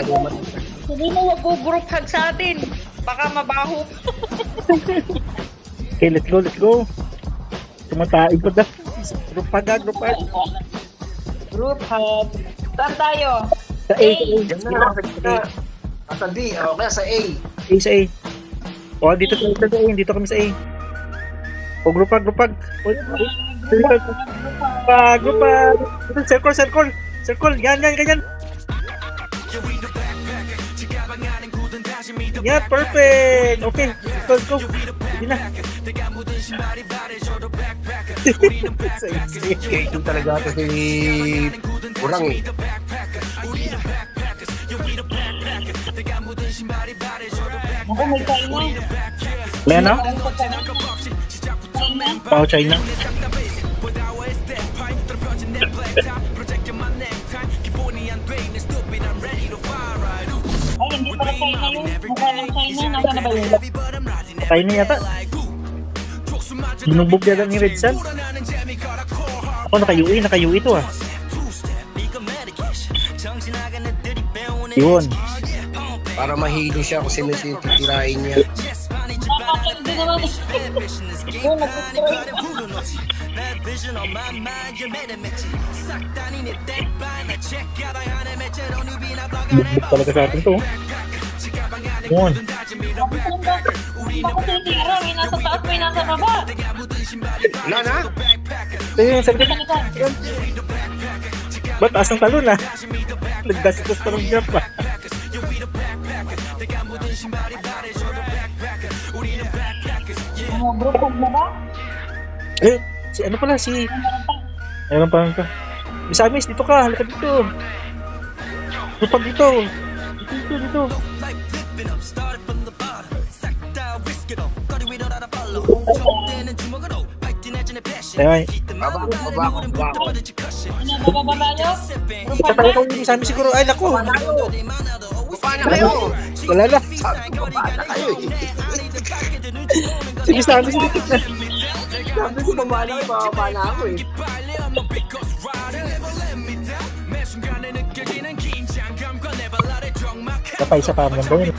Hindi mo wag group hug sa atin. Baka mabaho. Okay, let's go, let's go. Tumataig pa na. Group hug. Group hug. Saan tayo? Sa A. Sa D, o kaya sa A. Sa A. O, dito kami sa A. Dito kami sa A. O, group hug. Group hug. Circle. Yan. Yeah, perfect. Okay, let's go. Sige na. Ito talaga ito si Urang eh. Ako may China. Lena? Pao China. Ay, hindi pala China yun. Mukha ng China. Nasaan na ba yun? China yata. Binubog yata ni Red Sun. Ako naka-UE to ah. Yun. Para mahilo siya kung sino titirain niya. Nakakindi naman eh. Yun, nag-destroy. Binubog talaga sa atin to. Yun. Ako tinitira. May nasa taas, may nasa baba. Wala na? Ito yung sabi ko. Ba't taas ng talon ah? Nagdasitos pa ng jump ah. Group hug na ba? Si ano pala si... Meron pa ka. Miss Amis, dito ka. Halika dito. Group hug dito. Dito. Ayun. Baba. Ano, bababa tayo? Isa tayo kung hindi sa amin siguro. Ay, naku. Baba na kayo. Wala na. Baba na kayo eh. Sige sa amin. Sabi ko baba na ako eh. Kapay sa pamang doon.